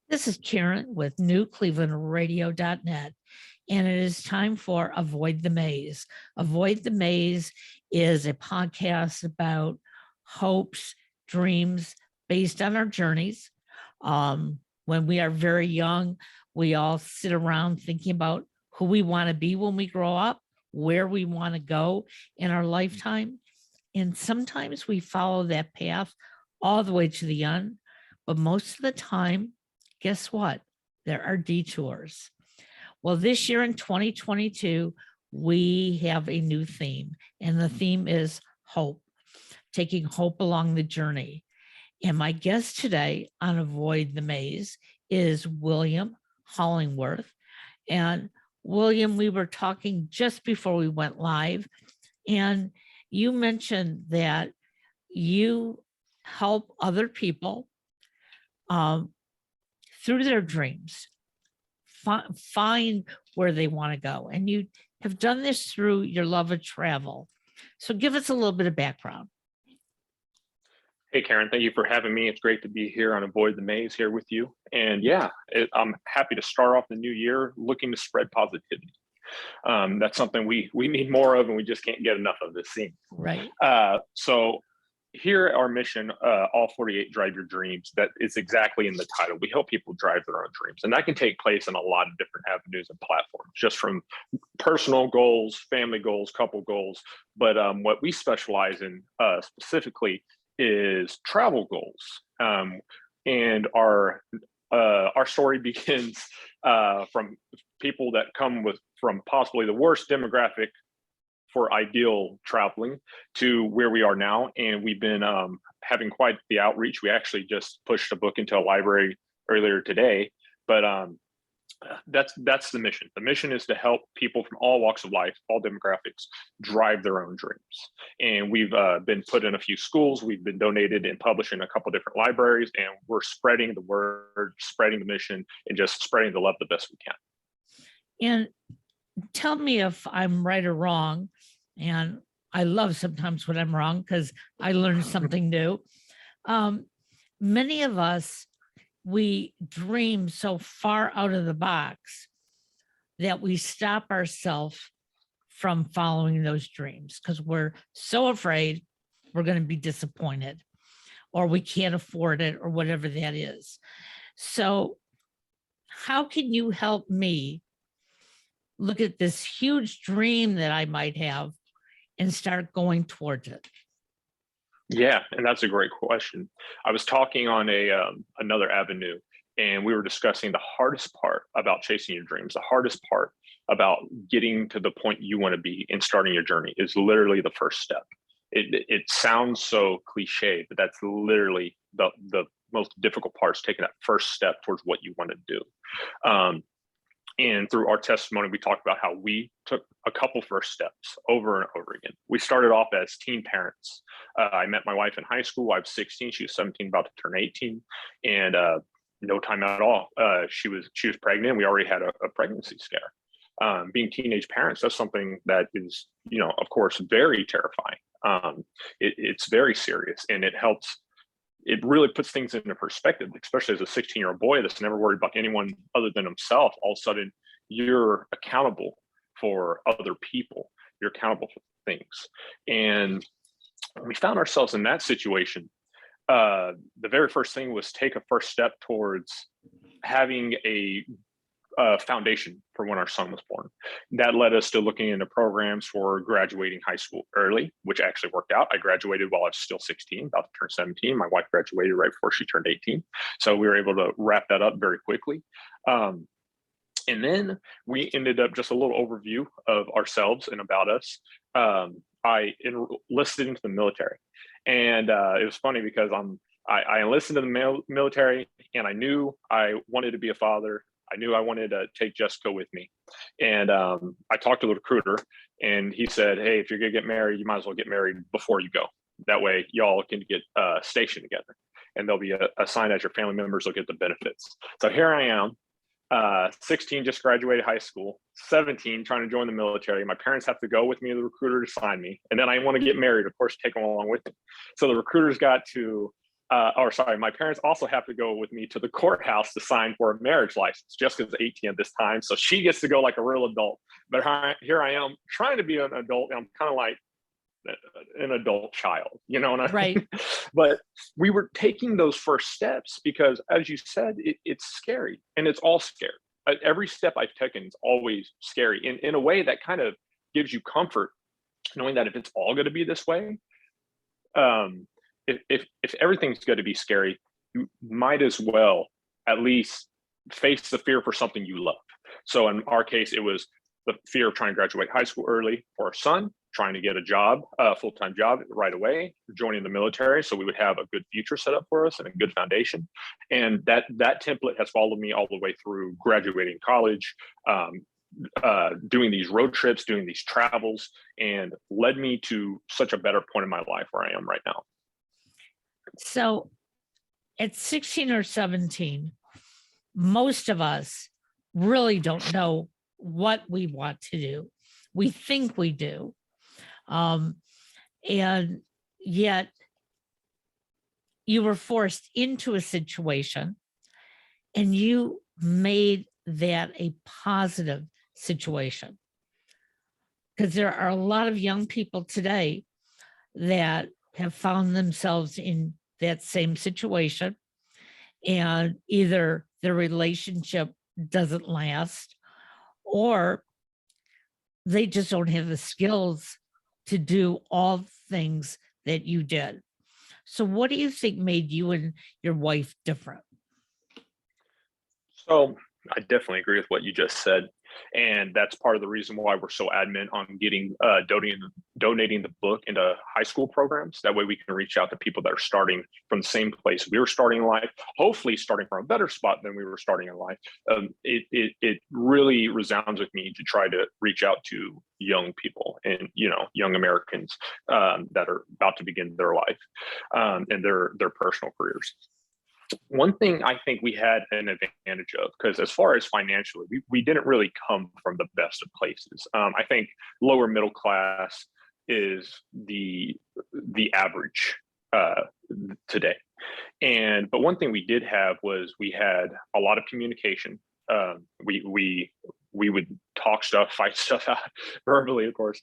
This is Karen with NewClevelandRadio.net, and it is time for Avoid the Maze. Avoid the Maze is a podcast about hopes, dreams based on our journeys. When we are very young, we all sit around thinking about who we want to be when we grow up, where we want to go in our lifetime. And sometimes we follow that path all the way to the end, but most of the time, guess what? There are detours. Well, this year in 2022, we have a new theme, and the theme is hope, taking hope along the journey. And my guest today on Avoid the Maze is William Hollingworth. And William, we were talking just before we went live, and you mentioned that you help other people through their dreams, find where they want to go. And you have done this through your love of travel. So give us a little bit of background. Hey, Karen, thank you for having me. It's great to be here on Avoid the Maze here with you. And yeah, I'm happy to start off the new year looking to spread positivity. That's something we need more of, and we just can't get enough of this scene. Right. So here at our mission, All 48 Drive Your Dreams, that is exactly in the title. We help people drive their own dreams. And that can take place in a lot of different avenues and platforms, just from personal goals, family goals, couple goals. But what we specialize in specifically is travel goals. And our story begins from people that come from possibly the worst demographic for ideal traveling to where we are now. And we've been having quite the outreach. We actually just pushed a book into a library earlier today, but that's the mission. The mission is to help people from all walks of life, all demographics, drive their own dreams. And we've been put in a few schools. We've been donated and published in a couple different libraries, and we're spreading the word, spreading the mission, and just spreading the love the best we can. And tell me if I'm right or wrong. And I love sometimes when I'm wrong because I learn something new. Many of us, we dream so far out of the box that we stop ourselves from following those dreams because we're so afraid we're going to be disappointed or we can't afford it or whatever that is. So how can you help me look at this huge dream that I might have and start going towards it? Yeah, and that's a great question. I was talking on another avenue, and we were discussing the hardest part about chasing your dreams. The hardest part about getting to the point you want to be and starting your journey is literally the first step. It sounds so cliche, but that's literally the most difficult part, is taking that first step towards what you want to do. And through our testimony, we talked about how we took a couple first steps over and over again. We started off as teen parents. I met my wife in high school. I was 16. She was 17, about to turn 18. And no time at all. She was pregnant. We already had a pregnancy scare. Being teenage parents, that's something that is, of course, very terrifying. It's very serious, and it really puts things into perspective, especially as a 16-year-old boy that's never worried about anyone other than himself. All of a sudden, you're accountable for other people. You're accountable for things. And when we found ourselves in that situation, the very first thing was take a first step towards having a foundation for when our son was born. That led us to looking into programs for graduating high school early, which actually worked out. I graduated while I was still 16, about to turn 17. My wife graduated right before she turned 18. So we were able to wrap that up very quickly. And then we ended up, just a little overview of ourselves and about us. I enlisted into the military. And it was funny because I enlisted in the military, and I knew I wanted to be a father. I knew I wanted to take Jessica with me. And I talked to the recruiter, and he said, hey, if you're going to get married, you might as well get married before you go. That way y'all can get stationed together, and they'll be assigned as your family members. They'll get the benefits. So here I am, 16, just graduated high school, 17, trying to join the military. My parents have to go with me to the recruiter to sign me. And then I want to get married, of course, take them along with me. So the recruiters got to or sorry, my parents also have to go with me to the courthouse to sign for a marriage license. Jessica's 18 at this time, so she gets to go like a real adult. But here I am trying to be an adult, and I'm kind of like an adult child, you know. Right. But we were taking those first steps because, as you said, it's scary, and it's all scary. Every step I've taken is always scary, in a way that kind of gives you comfort, knowing that if it's all going to be this way, um, if everything's going to be scary, you might as well at least face the fear for something you love. So in our case, it was the fear of trying to graduate high school early for our son, trying to get a job, a full-time job right away, joining the military, so we would have a good future set up for us and a good foundation. And that template has followed me all the way through graduating college, doing these road trips, doing these travels, and led me to such a better point in my life where I am right now. So at 16 or 17, most of us really don't know what we want to do. We think we do. And yet you were forced into a situation and you made that a positive situation. Because there are a lot of young people today that have found themselves in that same situation, and either their relationship doesn't last, or they just don't have the skills to do all things that you did. So what do you think made you and your wife different? So I definitely agree with what you just said. And that's part of the reason why we're so adamant on getting donating the book into high school programs. That way we can reach out to people that are starting from the same place we were starting in life, hopefully starting from a better spot than we were starting in life. It really resounds with me to try to reach out to young people and, you know, young Americans that are about to begin their life and their personal careers. One thing I think we had an advantage of, because as far as financially, we didn't really come from the best of places. I think lower middle class is the average today. But one thing we did have was we had a lot of communication. We would talk stuff, fight stuff out verbally, of course,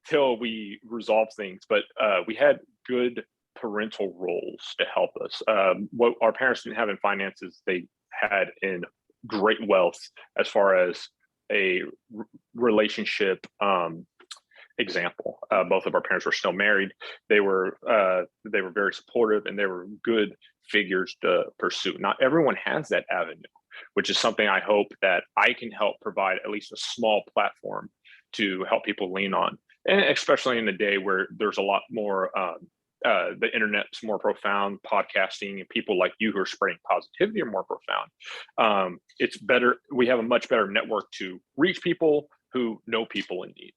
till we resolved things. But we had good parental roles to help us. What our parents didn't have in finances, they had in great wealth as far as a relationship example. Both of our parents were still married. They were very supportive, and they were good figures to pursue. Not everyone has that avenue, which is something I hope that I can help provide at least a small platform to help people lean on, and especially in a day where there's a lot more the internet's more profound, podcasting and people like you who are spreading positivity are more profound. It's better. We have a much better network to reach people who know people in need.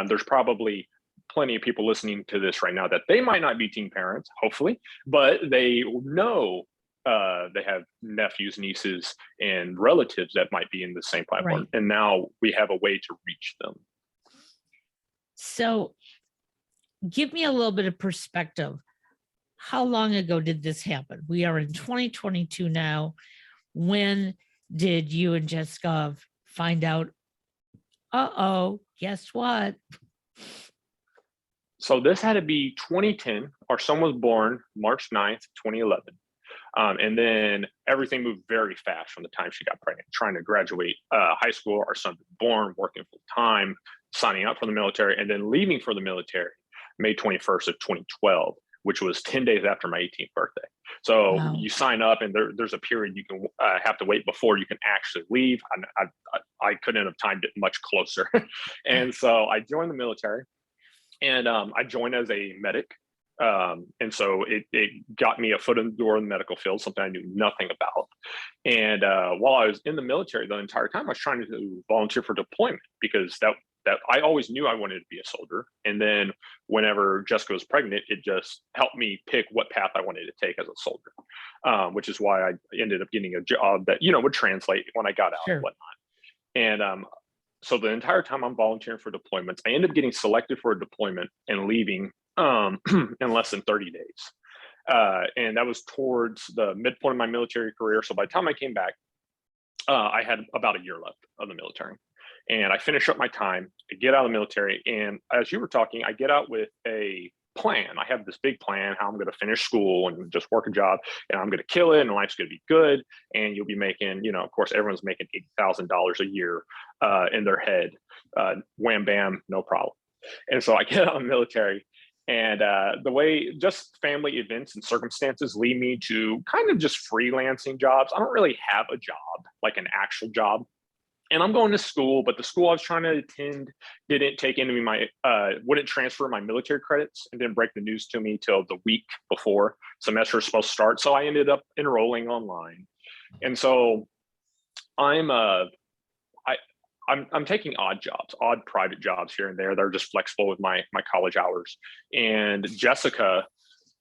There's probably plenty of people listening to this right now that they might not be teen parents, hopefully, but they know they have nephews, nieces, and relatives that might be in the same platform. Right. And now we have a way to reach them. So give me a little bit of perspective. How long ago did this happen? We are in 2022 now. When did you and Jessica find out, guess what? So this had to be 2010. Our son was born March 9th, 2011. And then everything moved very fast from the time she got pregnant, trying to graduate high school, our son was born, working full time, signing up for the military, and then leaving for the military May 21st of 2012, which was 10 days after my 18th birthday. So Wow. you sign up, and there's a period you can have to wait before you can actually leave. I couldn't have timed it much closer. And so I joined the military, and I joined as a medic. And so it got me a foot in the door in the medical field, something I knew nothing about. And while I was in the military, the entire time I was trying to volunteer for deployment, because that I always knew I wanted to be a soldier. And then whenever Jessica was pregnant, it just helped me pick what path I wanted to take as a soldier, which is why I ended up getting a job that, you know, would translate when I got out and whatnot. And so the entire time I'm volunteering for deployments, I ended up getting selected for a deployment and leaving in less than 30 days. And that was towards the midpoint of my military career. So by the time I came back, I had about a year left of the military. And I finish up my time, I get out of the military. And as you were talking, I get out with a plan. I have this big plan how I'm going to finish school and just work a job, and I'm going to kill it, and life's going to be good. And you'll be making, of course, everyone's making $80,000 a year in their head. Wham, bam, no problem. And so I get out of the military, and the way just family events and circumstances lead me to kind of just freelancing jobs. I don't really have a job, like an actual job. And I'm going to school, but the school I was trying to attend didn't take into me wouldn't transfer my military credits, and didn't break the news to me till the week before semester was supposed to start. So I ended up enrolling online. And so I'm taking odd jobs, odd private jobs here and there. They're just flexible with my college hours. And Jessica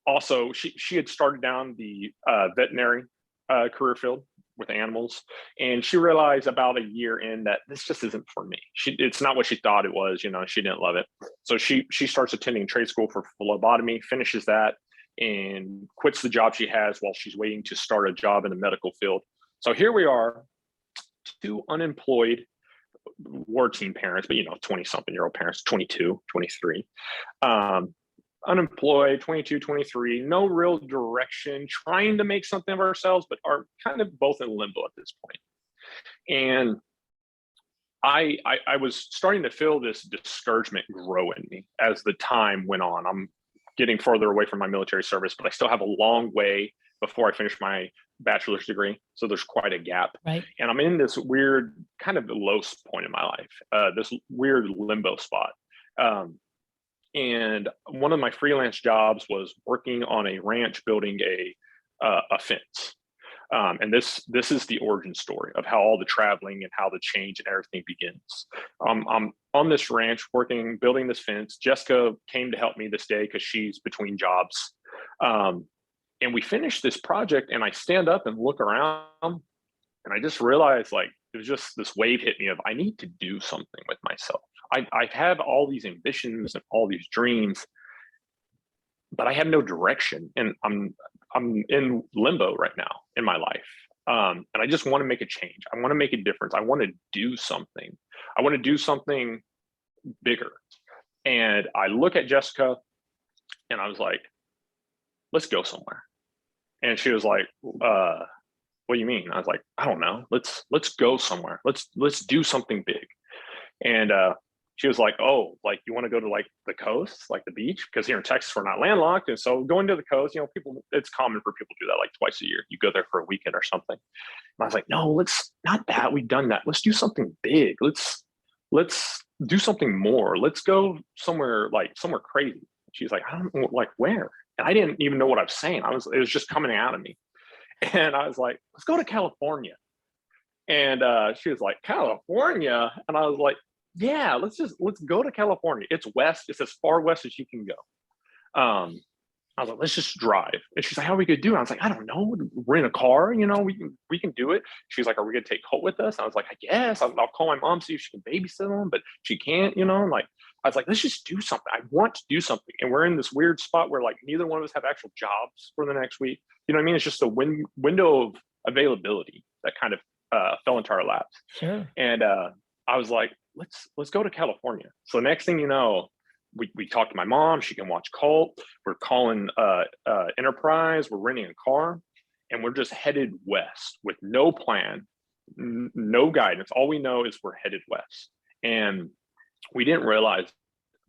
also, she had started down the veterinary career field with animals, and she realized about a year in that this just isn't for me. It's not what she thought it was. She didn't love it. So she starts attending trade school for phlebotomy, finishes that, and quits the job she has while she's waiting to start a job in the medical field. So here we are, two unemployed teen parents, but 20-something-year-old parents, 22, 23. Unemployed, 22, 23, no real direction, trying to make something of ourselves, but are kind of both in limbo at this point. And I was starting to feel this discouragement grow in me as the time went on. I'm getting further away from my military service, but I still have a long way before I finish my bachelor's degree. So there's quite a gap. Right. And I'm in this weird kind of low point in my life, this weird limbo spot. And one of my freelance jobs was working on a ranch building a fence. And this is the origin story of how all the traveling and how the change and everything begins. I'm on this ranch building this fence. Jessica came to help me this day because she's between jobs. And we finished this project, and I stand up and look around, and I just realized, like, it was just this wave hit me of, I need to do something with myself. I have all these ambitions and all these dreams, but I have no direction, and I'm in limbo right now in my life. And I just want to make a change. I want to make a difference. I want to do something. I want to do something bigger. And I look at Jessica, and I was like, let's go somewhere. And she was like, what do you mean? I was like, I don't know. Let's go somewhere. Let's do something big. And she was like, oh, like, you want to go to like the coast, like the beach? Because here in Texas, we're not landlocked. And so going to the coast, it's common for people to do that like twice a year. You go there for a weekend or something. And I was like, no, let's not that. We've done that. Let's do something big. Let's do something more. Let's go somewhere crazy. She's like, I don't know, like where? And I didn't even know what I was saying. It was just coming out of me. And I was like, let's go to California. And she was like, California? And I was like, yeah, let's go to California. It's west. It's as far west as you can go. I was like, let's just drive. And she's like, how are we gonna do it? I was like, I don't know. Rent a car, we can do it. She's like, are we gonna take Colt with us? And I was like, I guess. I'll call my mom, see if she can babysit him, but she can't, like, I was like, let's just do something. I want to do something. And we're in this weird spot where like neither one of us have actual jobs for the next week. You know what I mean? It's just a window of availability that kind of fell into our laps. Sure. And I was like, let's go to California. So next thing you know, we talked to my mom. She can watch Colt. We're calling Enterprise. We're renting a car, and we're just headed west with no plan, no guidance. All we know is we're headed west, and we didn't realize,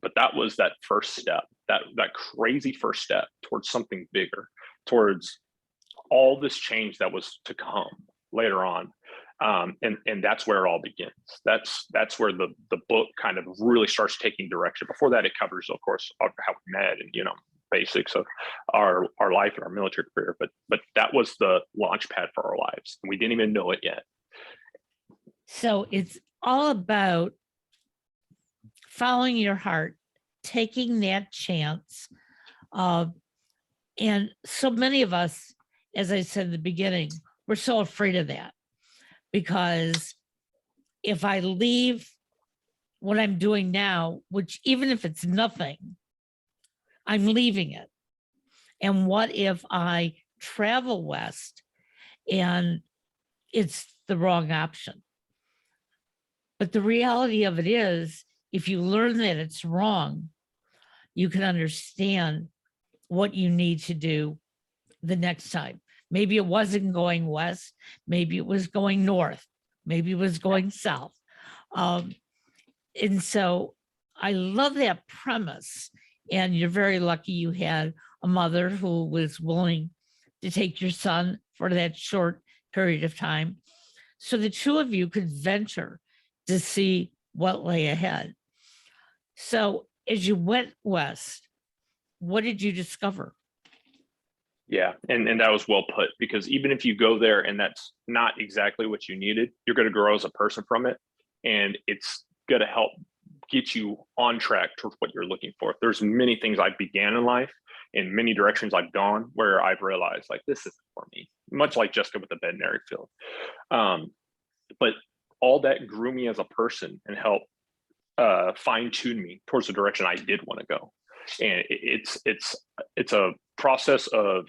but that was that first step, that crazy first step towards something bigger, towards all this change that was to come later on. And that's where it all begins. That's where the book kind of really starts taking direction. Before that, it covers, of course, how we met and, basics of our life and our military career. But that was the launch pad for our lives. And we didn't even know it yet. So it's all about following your heart, taking that chance. And so many of us, as I said in the beginning, we're so afraid of that. Because if I leave what I'm doing now, which even if it's nothing, I'm leaving it. And what if I travel west and it's the wrong option? But the reality of it is, if you learn that it's wrong, you can understand what you need to do the next time. Maybe it wasn't going west, maybe it was going north, maybe it was going south. And so I love that premise. And you're very lucky you had a mother who was willing to take your son for that short period of time, so the two of you could venture to see what lay ahead. So as you went west, what did you discover? Yeah, and that was well put, because even if you go there and that's not exactly what you needed, you're going to grow as a person from it, and it's going to help get you on track towards what you're looking for. There's many things I began in life in many directions I've gone where I've realized like this isn't for me, much like Jessica with the veterinary field. But all that grew me as a person and helped fine tune me towards the direction I did want to go. And it's a process of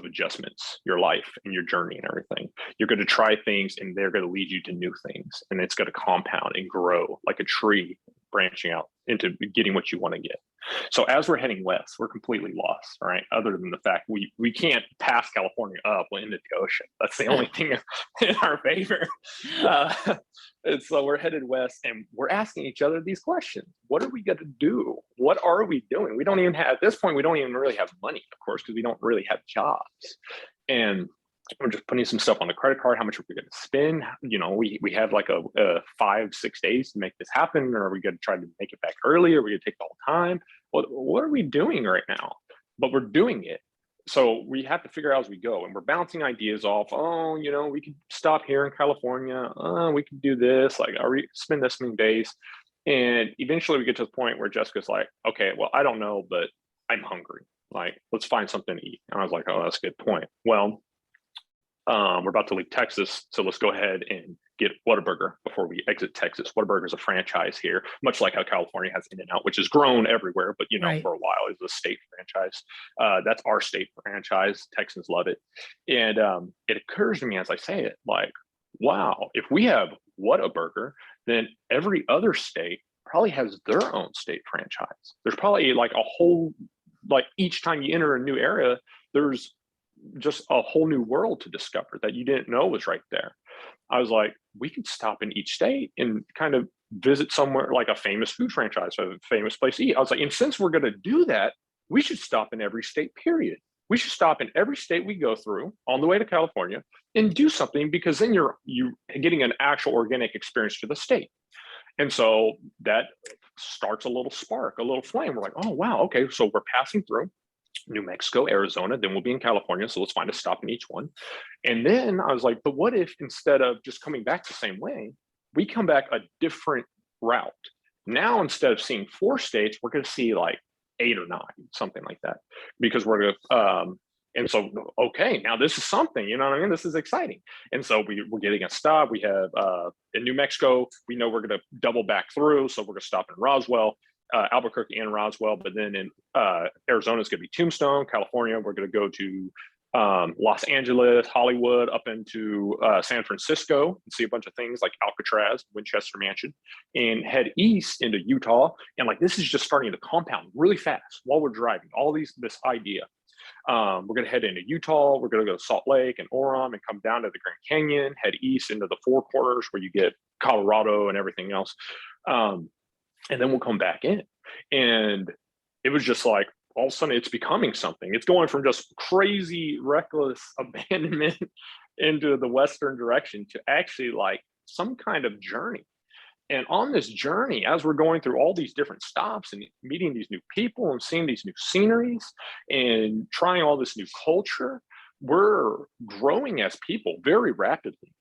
adjustments, your life and your journey and everything. You're going to try things and they're going to lead you to new things, and it's going to compound and grow like a tree, branching out into getting what you want to get. So as we're heading west, we're completely lost, right? Other than the fact we can't pass California up into the ocean. That's the only thing in our favor. And so we're headed west and we're asking each other these questions. What are we going to do? What are we doing? We don't even have, at this point, we don't even really have money, of course, because we don't really have jobs. And we're just putting some stuff on the credit card. How much are we going to spend? You know, we have like a 5-6 days to make this happen. Or are we going to try to make it back early? Or are we going to take the whole time? What are we doing right now? But we're doing it. So we have to figure out as we go, and we're bouncing ideas off. Oh, you know, we could stop here in California. We could do this. Like, are we spend this many days? And eventually we get to the point where Jessica's like, okay, well, I don't know, but I'm hungry. Like, let's find something to eat. And I was like, oh, that's a good point. Well, we're about to leave Texas, so let's go ahead and get Whataburger before we exit Texas. Whataburger is a franchise here, much like how California has In-N-Out, which has grown everywhere, but you know, Right. for a while it was a state franchise. That's our state franchise. Texans love it. And it occurs to me as I say it, like, wow, if we have Whataburger, then every other state probably has their own state franchise. There's probably like a whole, like each time you enter a new area, there's just a whole new world to discover that you didn't know was right there. I was like, we could stop in each state and kind of visit somewhere like a famous food franchise, a famous place to eat. I was like, and since we're going to do that, we should stop in every state, period. We should stop in every state we go through on the way to California and do something, because then you're getting an actual organic experience to the state. And so that starts a little spark, a little flame. We're like, oh, wow, okay, so we're passing through New Mexico, Arizona, then we'll be in California. So let's find a stop in each one. And then I was like, but what if instead of just coming back the same way, we come back a different route? Now, instead of seeing 4 states, we're going to see like 8 or 9, something like that, because we're going to, and so, okay, now this is something, you know what I mean? This is exciting. And so we're getting a stop. We have in New Mexico, we know we're going to double back through. So we're going to stop in Roswell. Albuquerque and Roswell, but then in Arizona is going to be Tombstone. California, we're going to go to Los Angeles, Hollywood, up into San Francisco and see a bunch of things like Alcatraz, Winchester Mansion, and head east into Utah. And like, this is just starting to compound really fast while we're driving. All this idea. We're going to head into Utah. We're going to go to Salt Lake and Orem and come down to the Grand Canyon, head east into the Four Corners where you get Colorado and everything else. And then we'll come back in. And it was just like, all of a sudden it's becoming something. It's going from just crazy, reckless abandonment into the Western direction to actually like some kind of journey. And on this journey, as we're going through all these different stops and meeting these new people and seeing these new sceneries and trying all this new culture, we're growing as people very rapidly.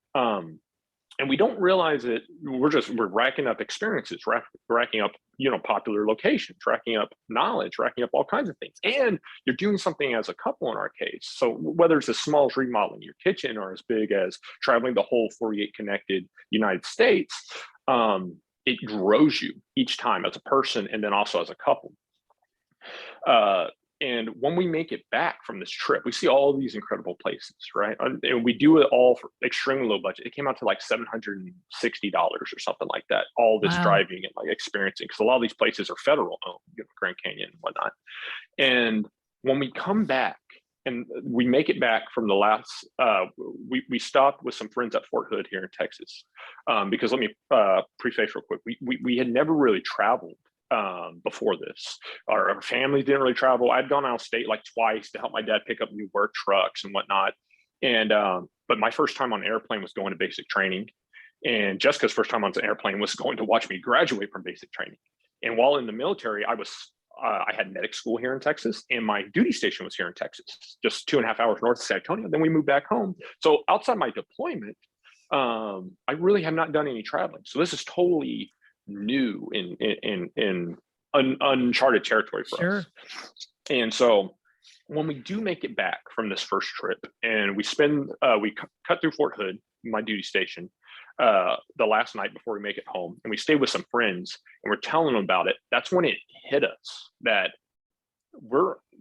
And we don't realize it. We're racking up experiences, racking up, you know, popular locations, racking up knowledge, racking up all kinds of things. And you're doing something as a couple in our case. So whether it's as small as remodeling your kitchen or as big as traveling the whole 48 connected United States, it grows you each time as a person and then also as a couple. And when we make it back from this trip, we see all these incredible places, right? And we do it all for extremely low budget. It came out to like $760 or something like that. All this Wow. driving and like experiencing, because a lot of these places are federal owned, Grand Canyon and whatnot. And when we come back and we make it back from the last, we stopped with some friends at Fort Hood here in Texas, because let me preface real quick. We had never really traveled before this. Our family didn't really travel. I'd gone out of state like twice to help my dad pick up new work trucks and whatnot. And but my first time on an airplane was going to basic training. And Jessica's first time on an airplane was going to watch me graduate from basic training. And while in the military, I had medic school here in Texas, and my duty station was here in Texas, just 2.5 hours north of San Antonio. Then we moved back home. So outside my deployment, I really have not done any traveling. So this is totally new in uncharted territory for us. And so when we do make it back from this first trip, and we cut through Fort Hood, my duty station, the last night before we make it home, and we stayed with some friends, and we're telling them about it. That's when it hit us that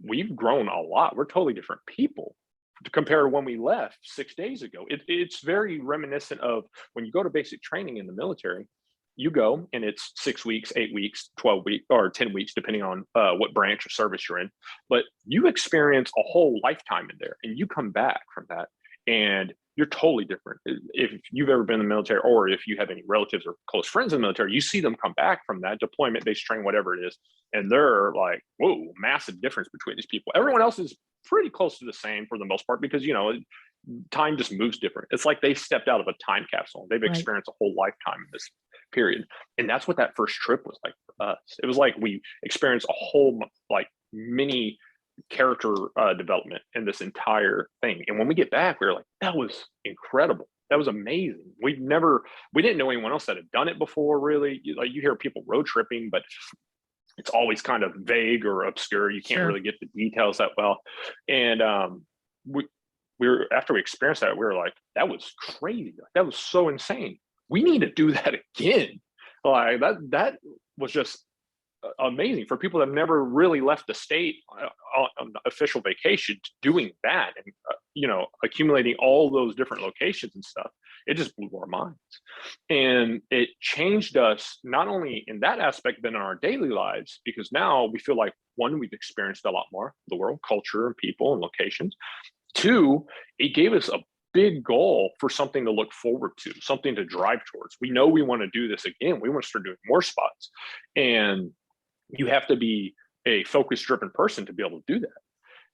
we've grown a lot. We're totally different people to compare to when we left 6 days ago. It's very reminiscent of when you go to basic training in the military. You go and it's 6 weeks, 8 weeks, 12 weeks, or 10 weeks, depending on what branch of service you're in. But you experience a whole lifetime in there, and you come back from that, and you're totally different. If you've ever been in the military, or if you have any relatives or close friends in the military, you see them come back from that deployment, base train, whatever it is, and they're like, whoa, massive difference between these people. Everyone else is pretty close to the same for the most part, because, time just moves different. It's like they stepped out of a time capsule. They've experienced a whole lifetime in this period. And that's what that first trip was like for us. It was like we experienced a whole like mini character development in this entire thing. And when we get back, we were like, that was incredible. That was amazing. We didn't know anyone else that had done it before, really. Like, you hear people road tripping, but it's always kind of vague or obscure. You can't really get the details that well. And after we experienced that, we were like, that was crazy. Like, that was so insane. We need to do that again. Like that was just amazing for people that have never really left the state on official vacation. Doing that and accumulating all those different locations and stuff, it just blew our minds. And it changed us not only in that aspect, but in our daily lives, because now we feel like, one, we've experienced a lot more of the world, culture, and people and locations. Two, it gave us a big goal for something to look forward to, something to drive towards. We know we want to do this again. We want to start doing more spots. And you have to be a focus driven person to be able to do that.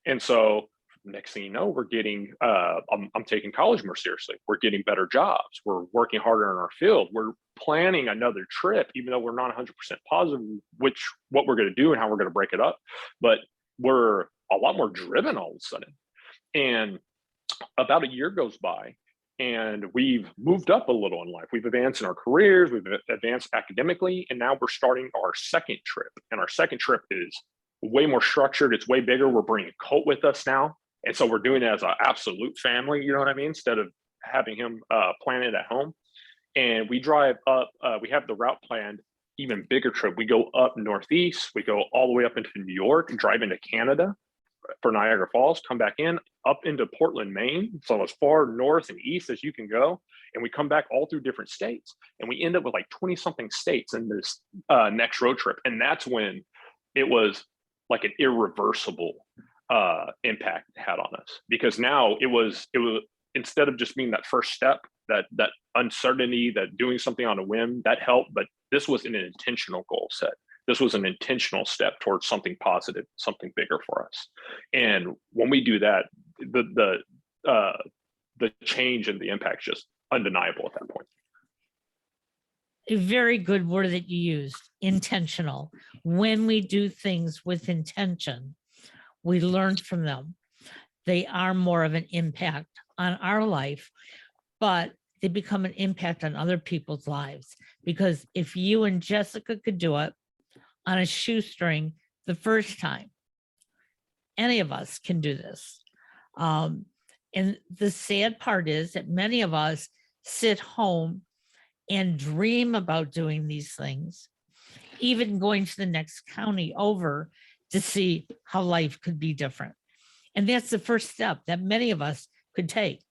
And so next thing you know, we're getting, I'm taking college more seriously. We're getting better jobs. We're working harder in our field. We're planning another trip, even though we're not 100% positive what we're going to do and how we're going to break it up. But we're a lot more driven all of a sudden. And about a year goes by, and we've moved up a little in life. We've advanced in our careers, we've advanced academically, and now we're starting our second trip. And our second trip is way more structured. It's way bigger. We're bringing Colt with us now. And so we're doing it as an absolute family, you know what I mean? Instead of having him plan it at home. And we drive up, we have the route planned, even bigger trip. We go up northeast, we go all the way up into New York, drive into Canada for Niagara Falls, come back in, up into Portland, Maine. So as far north and east as you can go. And we come back all through different states. And we end up with like 20 something states in this next road trip. And that's when it was like an irreversible impact it had on us, because now it was instead of just being that first step, that uncertainty, that doing something on a whim, that helped. But this was an intentional goal set. This was an intentional step towards something positive, something bigger for us. And when we do that, the change and the impact is just undeniable at that point. A very good word that you used, intentional. When we do things with intention, we learn from them. They are more of an impact on our life, but they become an impact on other people's lives. Because if you and Jessica could do it on a shoestring the first time, any of us can do this. And the sad part is that many of us sit home and dream about doing these things, even going to the next county over to see how life could be different. And that's the first step that many of us could take.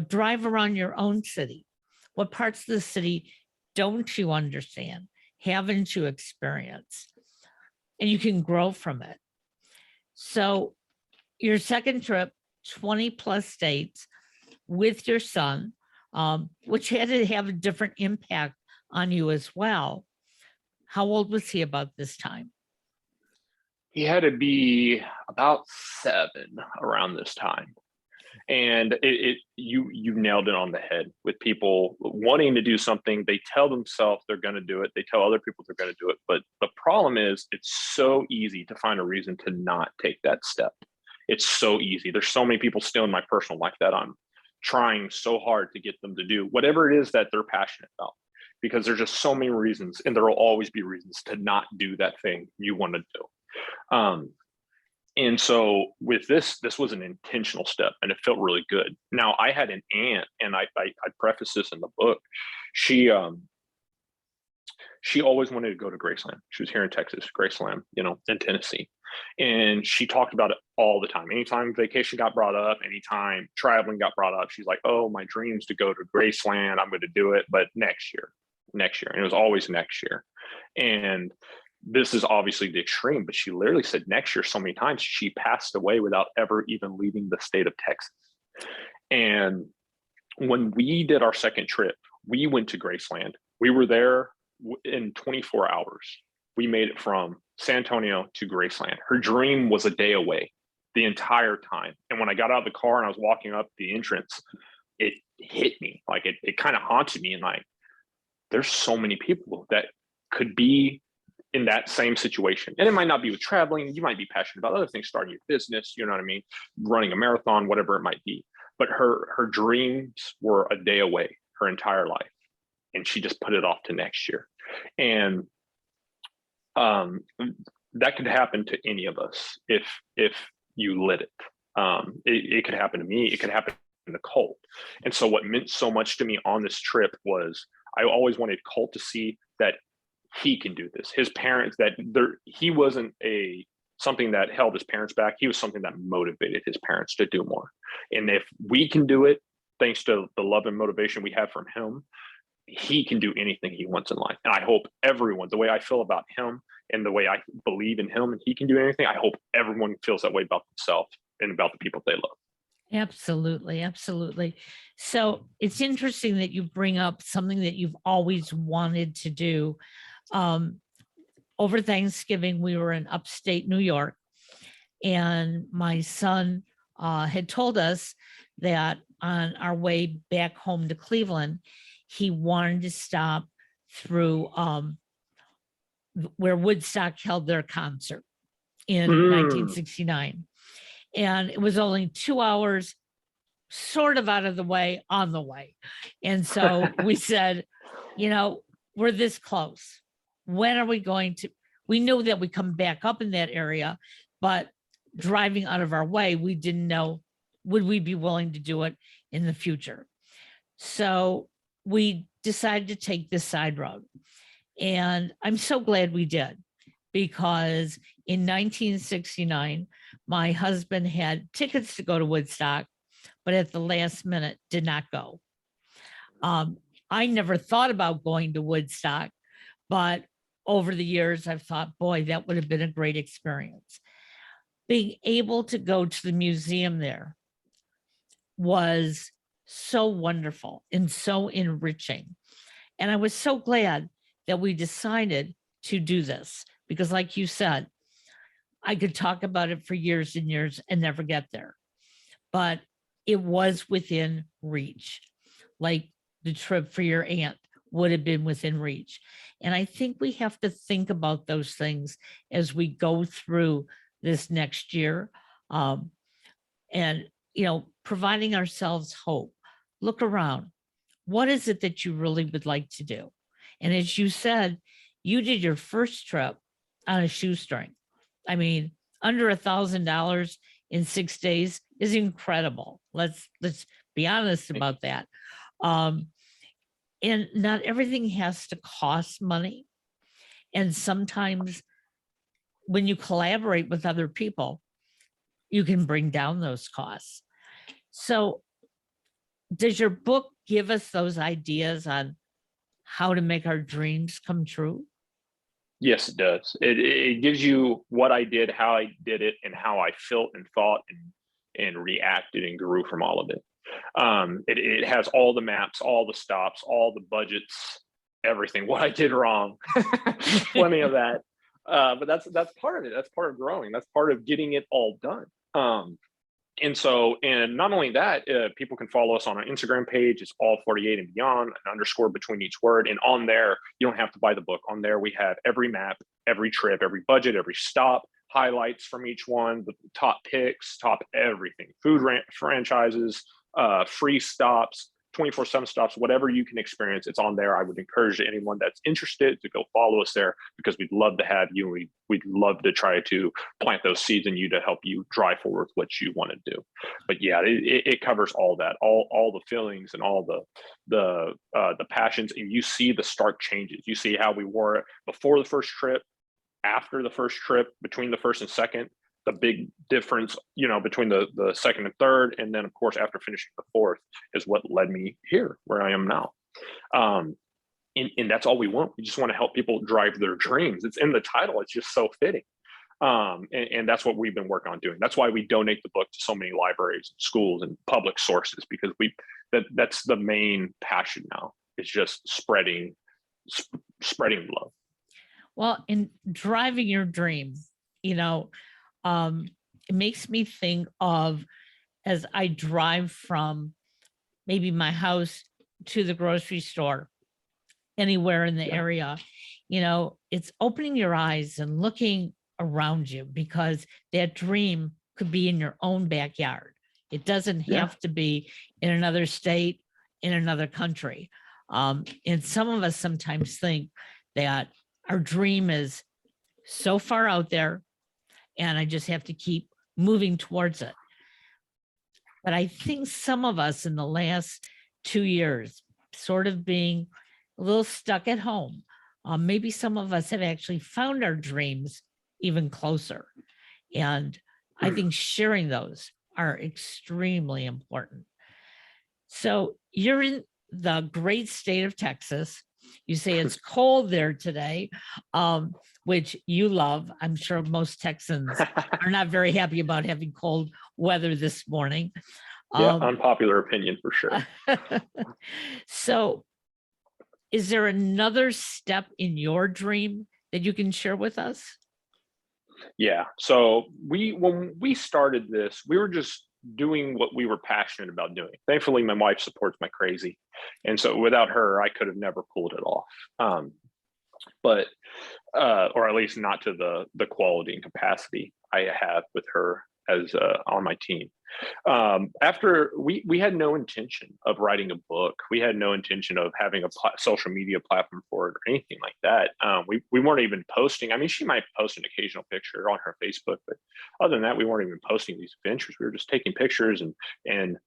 Drive around your own city. What parts of the city don't you understand? Haven't you experienced? And you can grow from it. So your second trip, 20 plus states with your son, which had to have a different impact on you as well. How old was he about this time? He had to be about 7 around this time. And you nailed it on the head with people wanting to do something. They tell themselves they're going to do it. They tell other people they're going to do it. But the problem is it's so easy to find a reason to not take that step. It's so easy. There's so many people still in my personal life that I'm trying so hard to get them to do whatever it is that they're passionate about, because there's just so many reasons, and there will always be reasons to not do that thing you want to do. And so with this was an intentional step, and it felt really good. Now, I had an aunt, and I preface this in the book. She always wanted to go to Graceland. She was here in Texas, Graceland, in Tennessee. And she talked about it all the time. Anytime vacation got brought up, anytime traveling got brought up, she's like, oh, my dream's to go to Graceland. I'm going to do it, but next year. And it was always next year. And this is obviously the extreme, but she literally said next year so many times. She passed away without ever even leaving the state of Texas. And when we did our second trip, we went to Graceland. We were there in 24 hours. We made it from San Antonio to Graceland. Her dream was a day away the entire time. And when I got out of the car and I was walking up the entrance, it hit me. Like it kind of haunted me. And like, there's so many people that could be in that same situation. And it might not be with traveling. You might be passionate about other things, starting your business, you know what I mean? Running a marathon, whatever it might be. But her dreams were a day away her entire life. And she just put it off to next year. And that could happen to any of us if you let it. It could happen to me. It could happen to Colt. And so what meant so much to me on this trip was I always wanted Colt to see that he can do this. His parents, he wasn't something that held his parents back. He was something that motivated his parents to do more. And if we can do it, thanks to the love and motivation we have from him, he can do anything he wants in life. And I hope everyone, the way I feel about him and the way I believe in him and he can do anything, I hope everyone feels that way about themselves and about the people they love. Absolutely. Absolutely. So it's interesting that you bring up something that you've always wanted to do. Over Thanksgiving, we were in upstate New York, and my son had told us that on our way back home to Cleveland, he wanted to stop through where Woodstock held their concert in 1969. And it was only 2 hours, sort of out of the way, on the way. And so we said, we're this close. When are we going to? We knew that we come back up in that area, but driving out of our way, we didn't know, would we be willing to do it in the future? So we decided to take this side road. And I'm so glad we did, because in 1969, my husband had tickets to go to Woodstock, but at the last minute did not go. I never thought about going to Woodstock, but over the years, I've thought, boy, that would have been a great experience. Being able to go to the museum there was so wonderful and so enriching. And I was so glad that we decided to do this, because like you said, I could talk about it for years and years and never get there. But it was within reach, like the trip for your aunt would have been within reach. And I think we have to think about those things as we go through this next year. And, providing ourselves hope. Look around. What is it that you really would like to do? And as you said, you did your first trip on a shoestring. I mean, under $1,000 in 6 days is incredible. Let's be honest about that. And not everything has to cost money. And sometimes when you collaborate with other people, you can bring down those costs. So does your book give us those ideas on how to make our dreams come true? Yes, it does. It gives you what I did, how I did it, and how I felt and thought and reacted and grew from all of it. It has all the maps, all the stops, all the budgets, everything. What I did wrong, plenty of that. But that's part of it. That's part of growing. That's part of getting it all done. And not only that, people can follow us on our Instagram page. It's all 48 and beyond, an underscore between each word. And on there, you don't have to buy the book. On there, we have every map, every trip, every budget, every stop, highlights from each one, the top picks, top everything, franchises, free stops, 24/7 stops, whatever you can experience, it's on there. I would encourage anyone that's interested to go follow us there, because we'd love to have you. And we'd love to try to plant those seeds in you to help you drive forward what you want to do. But yeah, it covers all that, all the feelings and all the passions. And you see the stark changes. You see how we were before the first trip, after the first trip, between the first and second, the big difference, between the second and third, and then of course after finishing the fourth is what led me here where I am now. And that's all we want. We just want to help people drive their dreams. It's in the title. It's just so fitting. And that's what we've been working on doing. That's why we donate the book to so many libraries, schools, and public sources, because that's the main passion now. It's just spreading love. Well, in driving your dream, it makes me think of, as I drive from maybe my house to the grocery store, anywhere in the area, it's opening your eyes and looking around you, because that dream could be in your own backyard. It doesn't have to be in another state, in another country. And some of us sometimes think that our dream is so far out there and I just have to keep moving towards it. But I think some of us in the last 2 years, sort of being a little stuck at home, maybe some of us have actually found our dreams even closer. And I think sharing those are extremely important. So you're in the great state of Texas. You say it's cold there today, which you love. I'm sure most Texans are not very happy about having cold weather this morning. Unpopular opinion for sure. So is there another step in your dream that you can share with us? Yeah. So when we started this, we were just doing what we were passionate about doing. Thankfully, my wife supports my crazy. And so without her, I could have never pulled it off. Or at least not to the quality and capacity I have with her as on my team. After we had no intention of writing a book. We had no intention of having a social media platform for it or anything like that. We weren't even posting. I mean, she might post an occasional picture on her Facebook, but other than that, we weren't even posting these adventures. We were just taking pictures and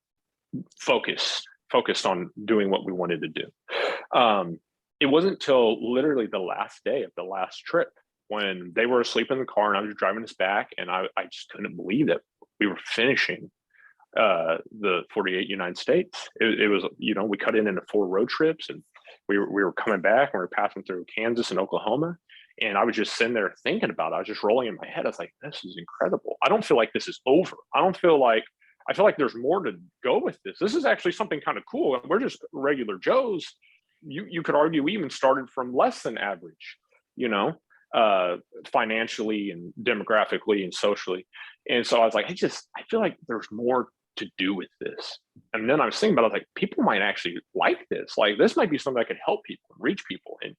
focused on doing what we wanted to do. It wasn't till literally the last day of the last trip, when they were asleep in the car and I was driving us back, and I just couldn't believe that we were finishing the 48 United States. It was, we cut it into 4 road trips, and we were coming back, and we were passing through Kansas and Oklahoma. And I was just sitting there thinking about it. I was just rolling in my head. I was like, this is incredible. I don't feel like this is over. I feel like there's more to go with this. This is actually something kind of cool. We're just regular Joes. You could argue we even started from less than average, financially and demographically and socially. And so I was like, I feel like there's more to do with this. And then I was thinking about it, like, people might actually like this. Like, this might be something that could help people, reach people. And,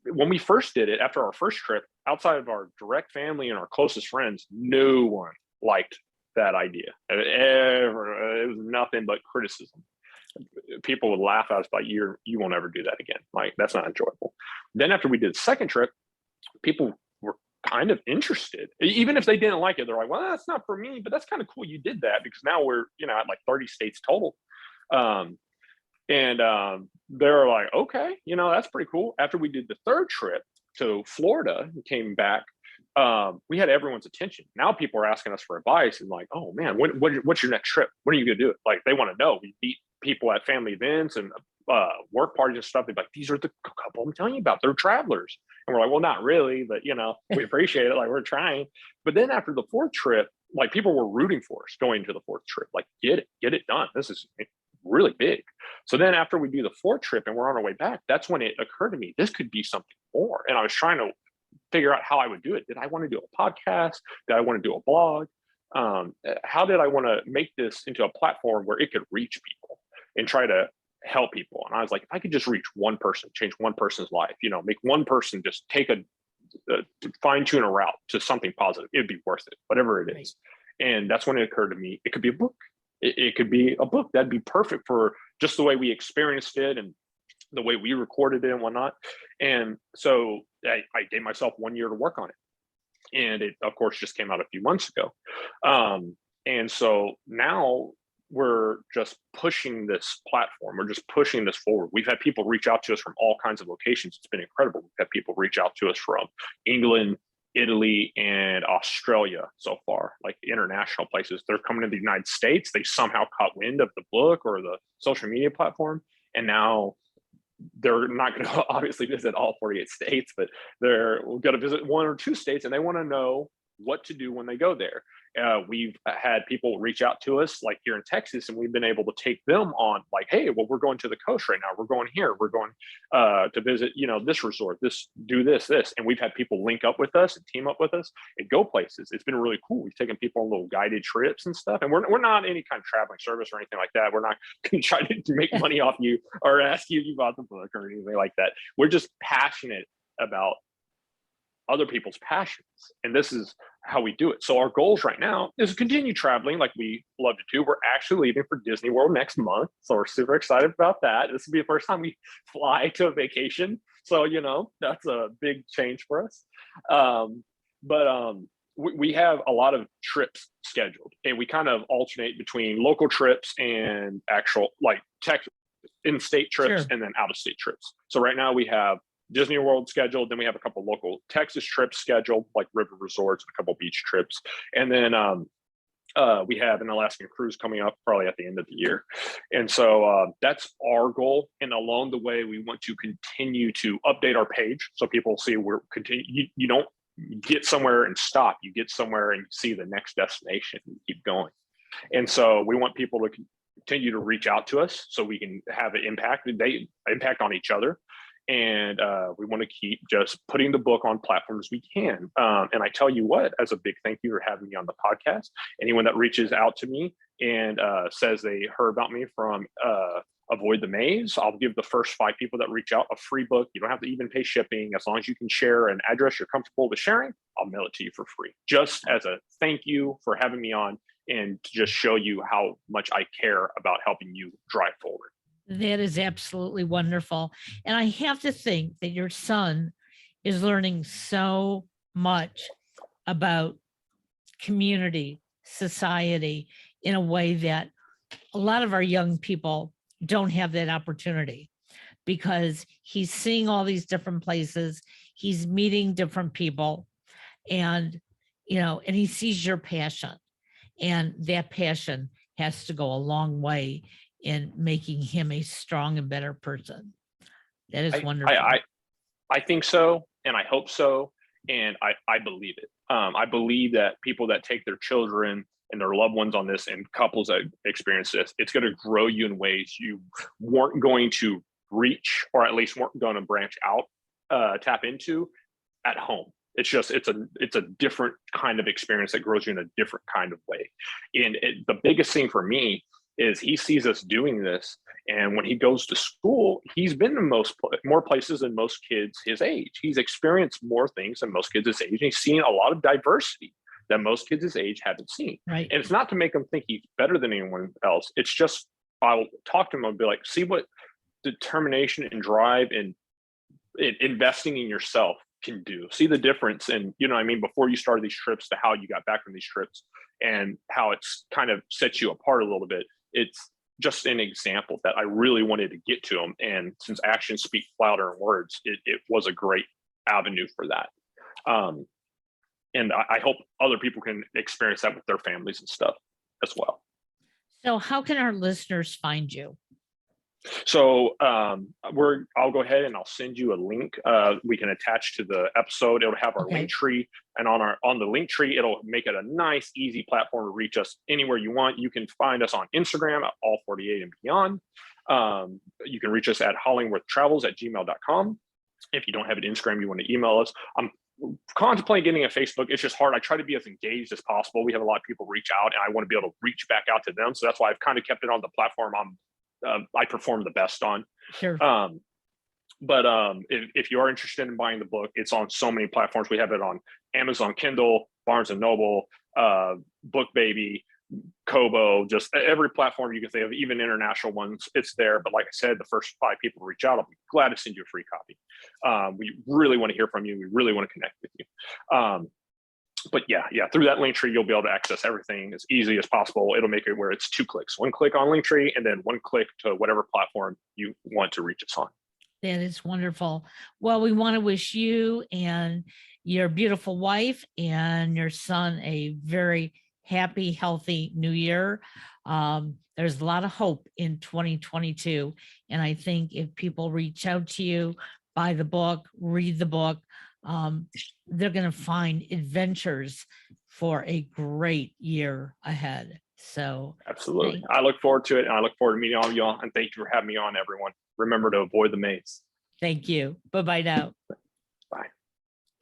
when we first did it, after our first trip, outside of our direct family and our closest friends, no one liked that idea. It was nothing but criticism. People would laugh at us, like, you won't ever do that again. Like, that's not enjoyable. Then after we did the second trip, people were kind of interested. Even if they didn't like it, they're like, well, that's not for me, but that's kind of cool you did that, because now we're, at like 30 states total. They're like, okay, that's pretty cool. After we did the third trip to Florida and came back, we had everyone's attention. Now people are asking us for advice and like, oh man, what's your next trip? When are you going to do it? Like they want to know. We meet people at family events and work parties and stuff. They're like, these are the couple I'm telling you about. They're travelers. And we're like, well, not really, but we appreciate it. Like we're trying. But then after the fourth trip, like people were rooting for us going to the fourth trip. Like get it done. This is really big. So then after we do the fourth trip and we're on our way back, that's when it occurred to me, this could be something more. And I was trying to figure out how I would do it. Did I want to do a podcast? Did I want to do a blog? How did I want to make this into a platform where it could reach people and try to help people? And I was like, if I could just reach one person, change one person's life, make one person just take a fine tune a route to something positive, it'd be worth it, whatever it is. Right. And that's when it occurred to me, it could be a book. It could be a book that'd be perfect for just the way we experienced it and the way we recorded it and whatnot. And so I gave myself 1 year to work on it. And it, of course, just came out a few months ago. And so now we're just pushing this platform. We're just pushing this forward. We've had people reach out to us from all kinds of locations. It's been incredible. We've had people reach out to us from England, Italy, and Australia so far, like international places. They're coming to the United States. They somehow caught wind of the book or the social media platform. And now they're not going to obviously visit all 48 states, but they're going to visit 1 or 2 states, and they want to know what to do when they go there. We've had people reach out to us like here in Texas, and we've been able to take them on like, hey, well, we're going to the coast right now. We're going here. We're going to visit, this resort, do this. And we've had people link up with us and team up with us and go places. It's been really cool. We've taken people on little guided trips and stuff. And we're not any kind of traveling service or anything like that. We're not trying to make money off you or ask you if you bought the book or anything like that. We're just passionate about other people's passions, and this is how we do it. So our goals right now is to continue traveling like we love to do. We're actually leaving for Disney World next month, so we're super excited about that. This will be the first time we fly to a vacation, so that's a big change for us. We have a lot of trips scheduled, and we kind of alternate between local trips and actual like in-state trips. Sure. And then out-of-state trips. So right now we have Disney World scheduled, then we have a couple local Texas trips scheduled, like river resorts, a couple beach trips, and then we have an Alaskan cruise coming up probably at the end of the year. And so that's our goal. And along the way, we want to continue to update our page so people see we're continuing. You don't get somewhere and stop. You get somewhere and see the next destination and keep going. And so we want people to continue to reach out to us so we can have an impact on each other. And we want to keep just putting the book on platforms we can. And I tell you what, as a big thank you for having me on the podcast, anyone that reaches out to me and says they heard about me from Avoid the Maze, I'll give the first 5 people that reach out a free book. You don't have to even pay shipping. As long as you can share an address you're comfortable with sharing, I'll mail it to you for free. Just as a thank you for having me on and to just show you how much I care about helping you drive forward. That is absolutely wonderful. And I have to think that your son is learning so much about community, society in a way that a lot of our young people don't have that opportunity, because he's seeing all these different places, he's meeting different people, and and he sees your passion, and that passion has to go a long way in making him a strong and better person. That is wonderful. I think so, and I hope so, and I believe it. I believe that people that take their children and their loved ones on this, and couples that experience this, it's going to grow you in ways you weren't going to reach, or at least weren't going to branch out, tap into at home. It's a different kind of experience that grows you in a different kind of way. And the biggest thing for me is he sees us doing this, and when he goes to school, he's been to more places than most kids his age. He's experienced more things than most kids his age, and he's seen a lot of diversity that most kids his age haven't seen. Right. And it's not to make him think he's better than anyone else. It's just, I'll talk to him and be like, see what determination and drive and investing in yourself can do. See the difference. And before you started these trips to how you got back from these trips and how it's kind of sets you apart a little bit. It's just an example that I really wanted to get to him. And since actions speak louder than words, it was a great avenue for that. And I hope other people can experience that with their families and stuff as well. So how can our listeners find you? So I'll go ahead and I'll send you a link. We can attach to the episode. It'll have our Okay. link tree, and on the link tree, it'll make it a nice, easy platform to reach us anywhere you want. You can find us on Instagram at all48 and beyond. You can reach us at hollingworthtravels@gmail.com. If you don't have an Instagram, you want to email us. I'm contemplating getting a Facebook. It's just hard. I try to be as engaged as possible. We have a lot of people reach out, and I want to be able to reach back out to them. So that's why I've kind of kept it on the platform I perform the best on. Sure. But if you are interested in buying the book, it's on so many platforms. We have it on Amazon Kindle, Barnes and Noble, BookBaby, Kobo, just every platform you can think of, even international ones. It's there. But like I said, the first 5 people to reach out, I'll be glad to send you a free copy. We really want to hear from you. We really want to connect with you. But yeah, through that link tree, you'll be able to access everything as easy as possible. It'll make it where it's 2 clicks, 1 click on Linktree, and then 1 click to whatever platform you want to reach us on. That is wonderful. Well, we want to wish you and your beautiful wife and your son a very happy, healthy new year. There's a lot of hope in 2022. And I think if people reach out to you, buy the book, read the book, they're going to find adventures for a great year ahead. So absolutely. I look forward to it. And I look forward to meeting all of y'all. And thank you for having me on, everyone. Remember to avoid the maze. Thank you. Bye-bye now. Bye.